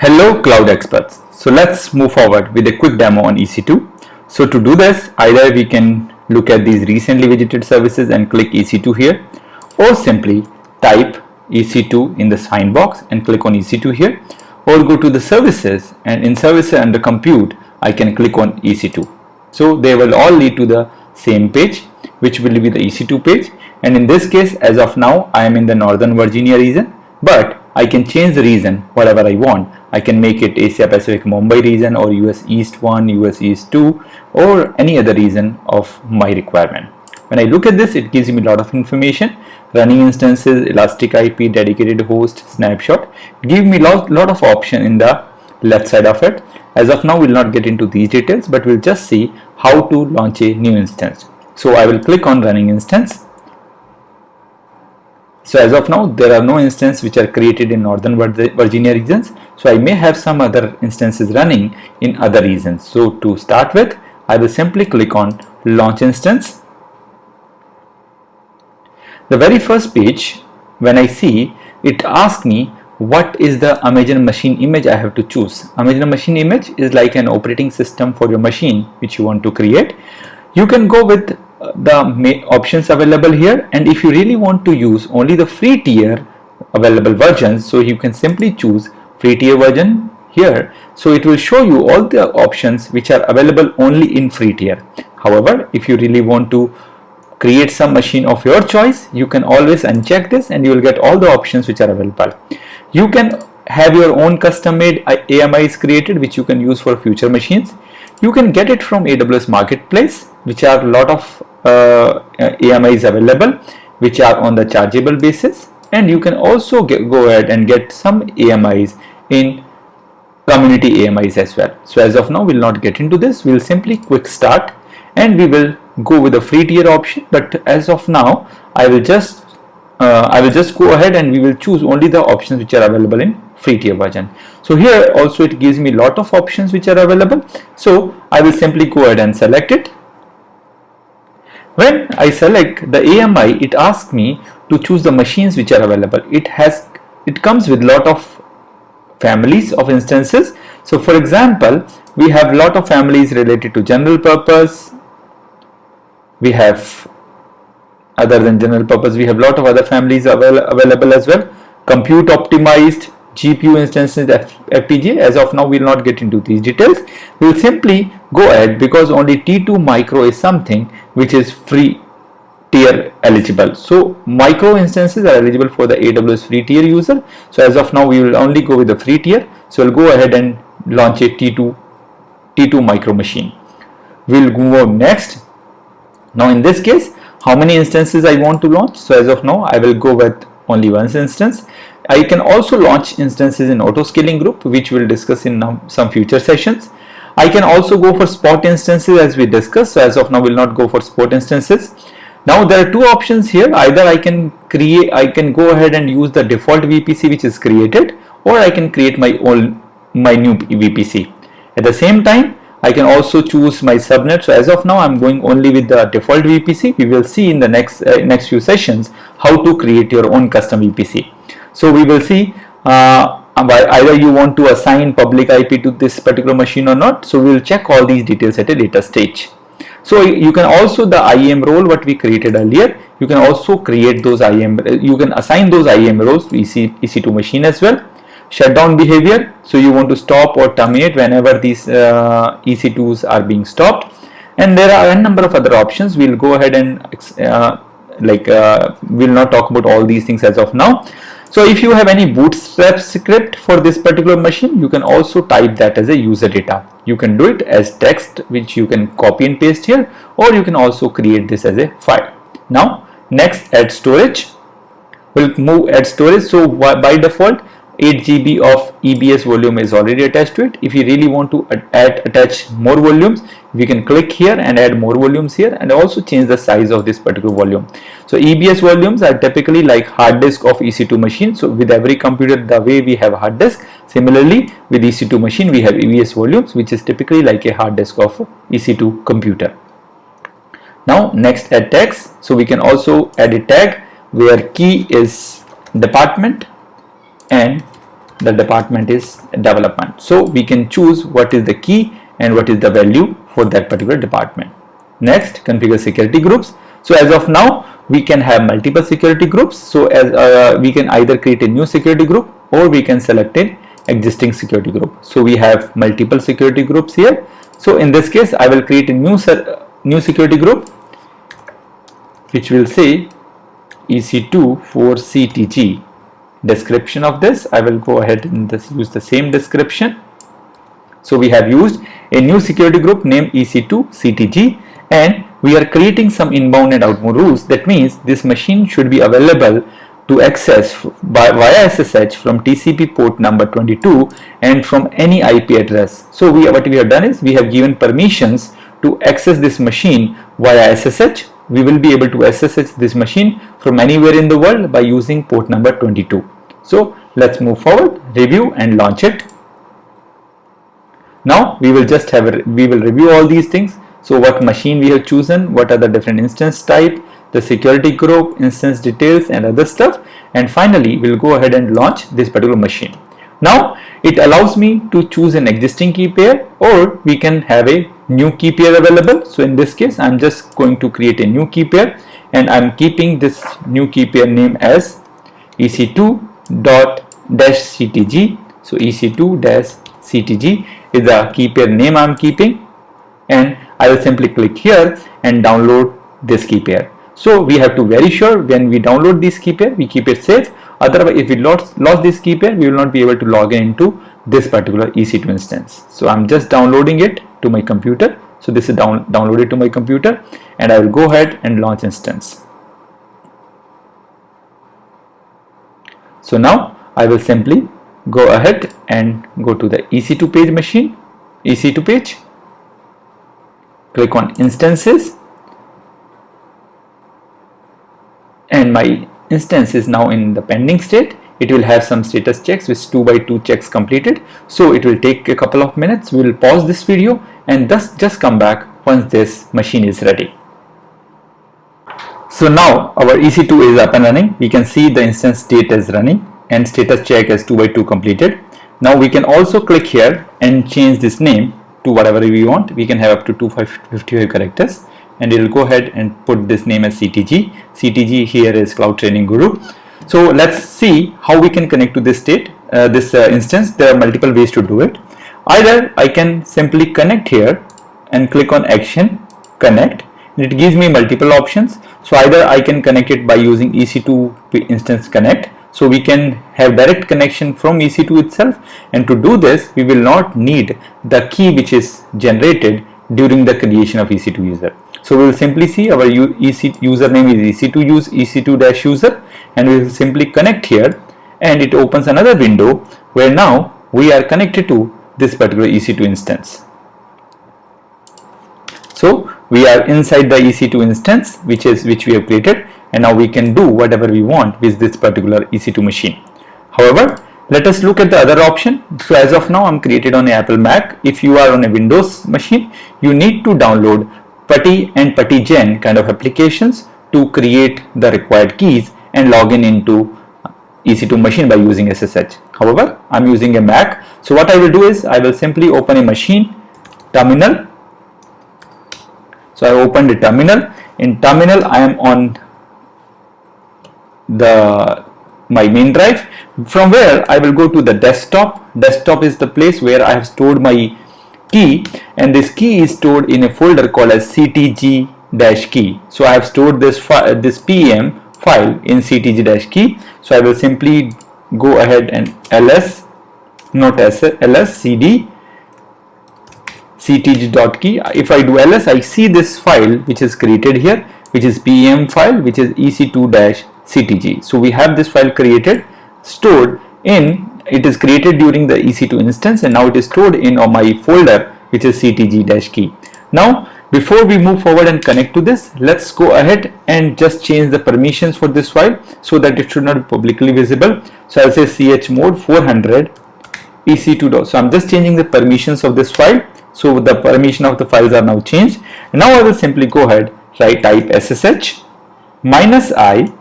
Hello cloud experts. So let's move forward with a quick demo on EC2. So to do this, either we can look at these recently visited services and click EC2 here, or simply type EC2 in the sign box and click on EC2 here, or go to the services and in services under compute I can click on EC2. So they will all lead to the same page, which will be the EC2 page, and in this case as of now I am in the Northern Virginia region, but I can change the region whatever I want. I can make it Asia Pacific Mumbai region or US East 1, US East 2, or any other region of my requirement. When I look at this, it gives me a lot of information: running instances, elastic IP, dedicated host, snapshot. It gives me lot of option in the left side of it. As of now, we'll not get into these details, but we'll just see how to launch a new instance. So I will click on running instance. So as of now, there are no instances which are created in Northern Virginia regions. So I may have some other instances running in other regions. So to start with, I will simply click on launch instance. The very first page, when I see, it asks me what is the Amazon machine image I have to choose. Amazon machine image is like an operating system for your machine which you want to create. You can go with the options available here, and if you really want to use only the free tier available versions, so you can simply choose free tier version here. So it will show you all the options which are available only in free tier. However, if you really want to create some machine of your choice, you can always uncheck this and you will get all the options which are available. You can have your own custom made AMIs created which you can use for future machines. You can get it from AWS Marketplace, which are a lot of AMIs available which are on the chargeable basis, and you can also go ahead and get some AMIs in community AMIs as well. So as of now, we'll not get into this. We'll simply quick start and we will go with the free tier option. But as of now, I will just go ahead and we will choose only the options which are available in free tier version. So here also it gives me a lot of options which are available. So I will simply go ahead and select it. When I select the AMI, it asks me to choose the machines which are available. It comes with a lot of families of instances. So for example, we have a lot of families related to general purpose. We have, other than general purpose, we have a lot of other families available as well. Compute optimized, GPU instances, FPGA. As of now, we will not get into these details. We will simply go ahead because only T2 micro is something which is free tier eligible. So micro instances are eligible for the AWS free tier user. So as of now, we will only go with the free tier. So we'll go ahead and launch a T2 micro machine. We'll move on next. Now in this case, how many instances I want to launch? So as of now, I will go with only one instance. I can also launch instances in auto scaling group, which we'll discuss in some future sessions. I can also go for spot instances as we discussed. So as of now, we'll not go for spot instances. Now there are two options here. Either I can go ahead and use the default VPC which is created, or I can create my new VPC. At the same time, I can also choose my subnet. So as of now, I'm going only with the default VPC. We will see in the next few sessions how to create your own custom VPC. So we will see either you want to assign public IP to this particular machine or not. So we will check all these details at a later stage. So you can also, the IAM role what we created earlier, you can also create those you can assign those IAM roles to EC2 machine as well. Shutdown behavior, so you want to stop or terminate whenever these EC2s are being stopped, and there are a number of other options. We'll go ahead and we'll not talk about all these things as of now. So if you have any bootstrap script for this particular machine, you can also type that as a user data. You can do it as text which you can copy and paste here, or you can also create this as a file. Now next, add storage. We'll move add storage. So by default 8 GB of EBS volume is already attached to it. If you really want to attach more volumes, we can click here and add more volumes here, and also change the size of this particular volume. So EBS volumes are typically like hard disk of EC2 machine. So with every computer, the way we have hard disk, similarly with EC2 machine we have EBS volumes, which is typically like a hard disk of EC2 computer. Now next, add tags. So we can also add a tag where key is department and the department is development. So we can choose what is the key and what is the value for that particular department. Next, configure security groups. So as of now, we can have multiple security groups. So as we can either create a new security group or we can select an existing security group. So we have multiple security groups here. So in this case, I will create a new security group, which will say EC2 for CTG. Description of this, I will go ahead and use the same description. So we have used a new security group named EC2 CTG, and we are creating some inbound and outbound rules. That means this machine should be available to access via SSH from TCP port number 22 and from any IP address. So what we have done is we have given permissions to access this machine via SSH. We will be able to SSH this machine from anywhere in the world by using port number 22. So let's move forward, review and launch it. Now we will review all these things. So what machine we have chosen, what are the different instance type, the security group, instance details and other stuff, and finally we'll go ahead and launch this particular machine. Now it allows me to choose an existing key pair, or we can have a new key pair available. So in this case, I'm just going to create a new key pair, and I'm keeping this new key pair name as EC2.-CTG. So EC2-CTG is the key pair name I'm keeping, and I will simply click here and download this key pair. So we have to very sure when we download this key pair, we keep it safe. Otherwise, if we lost this key pair, we will not be able to log in into this particular EC2 instance. So I'm just downloading it to my computer. So this is downloaded to my computer, and I will go ahead and launch instance. So now I will simply go ahead and go to the EC2 page machine, EC2 page, click on instances, and my instance is now in the pending state. It will have some status checks with 2x2 checks completed. So it will take a couple of minutes. We will pause this video and just come back once this machine is ready. So now our EC2 is up and running. We can see the instance state is running and status check as 2x2 completed. Now we can also click here and change this name to whatever we want. We can have up to 255 characters, and it will go ahead and put this name as CTG. CTG here is Cloud Training Guru. So let's see how we can connect to this state, this instance. There are multiple ways to do it. Either I can simply connect here and click on action, connect. It gives me multiple options. So either I can connect it by using EC2 instance connect. So we can have direct connection from EC2 itself, and to do this we will not need the key which is generated during the creation of EC2 user. So we will simply see our username is EC2-user, and we will simply connect here, and it opens another window where now we are connected to this particular EC2 instance. So we are inside the EC2 instance which we have created, and now we can do whatever we want with this particular EC2 machine. However, let us look at the other option. So as of now I'm created on an Apple Mac. If you are on a Windows machine, you need to download PuTTY and PuTTYGen kind of applications to create the required keys and log in into EC2 machine by using SSH. However, I'm using a Mac. So what I will do is I will simply open a machine, terminal. So I opened the terminal. In terminal I am on my main drive, from where I will go to the desktop. Desktop is the place where I have stored my key, and this key is stored in a folder called as ctg-key. So I have stored this PEM file in ctg-key. So I will simply go ahead and ls cd ctg.key. If I do ls, I see this file which is created here, which is PEM file, which is ec2-ctg. So we have this file created, stored in, it is created during the EC2 instance, and now it is stored in my folder which is ctg-key. Now before we move forward and connect to this, let's go ahead and just change the permissions for this file so that it should not be publicly visible. So I'll say chmod 400 ec2. So I'm just changing the permissions of this file. So the permission of the files are now changed. And now I will simply go ahead, type ssh -i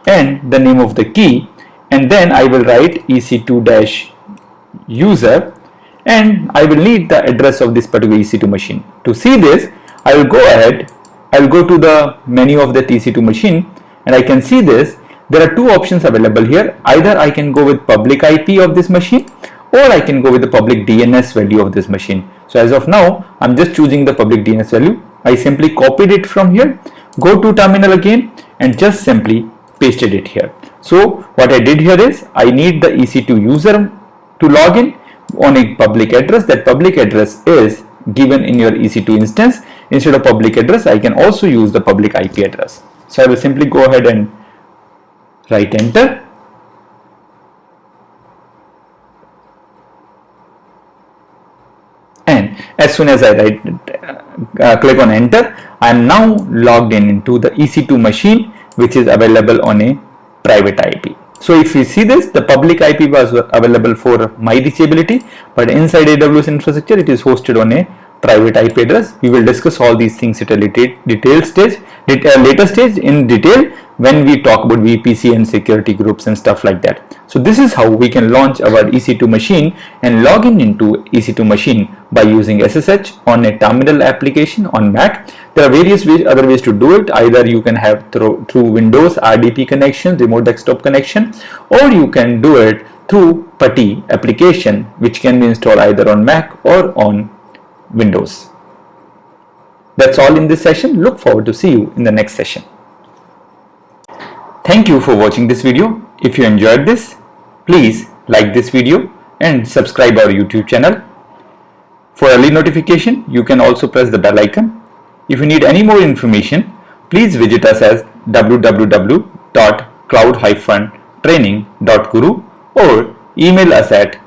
and the name of the key, and then I will write ec2-key user, and I will need the address of this particular EC2 machine. To see this, I will go ahead, I will go to the menu of the EC2 machine, and I can see this. There are two options available here. Either I can go with public IP of this machine, or I can go with the public DNS value of this machine. So as of now, I'm just choosing the public DNS value. I simply copied it from here, go to terminal again, and just simply pasted it here. So what I did here is, I need the EC2 user to log in on a public address. That public address is given in your EC2 instance. Instead of public address, I can also use the public IP address. So I will simply go ahead and write enter. And as soon as I click on enter, I am now logged in into the EC2 machine, which is available on a private IP. So if you see this, the public IP was available for my reachability, but inside AWS infrastructure, it is hosted on a private IP address. We will discuss all these things at a later stage in detail when we talk about VPC and security groups and stuff like that. So this is how we can launch our EC2 machine and log in into EC2 machine by using SSH on a terminal application on Mac. There are various other ways to do it. Either you can have through Windows RDP connection, remote desktop connection, or you can do it through PuTTY application, which can be installed either on Mac or on Windows. That's all in this session. Look forward to see you in the next session. Thank you for watching this video. If you enjoyed this, please like this video and subscribe our YouTube channel. For early notification, you can also press the bell icon. If you need any more information, please visit us at www.cloud-training.guru or email us at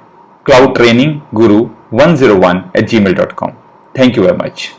cloudtrainingguru101@gmail.com. Thank you very much.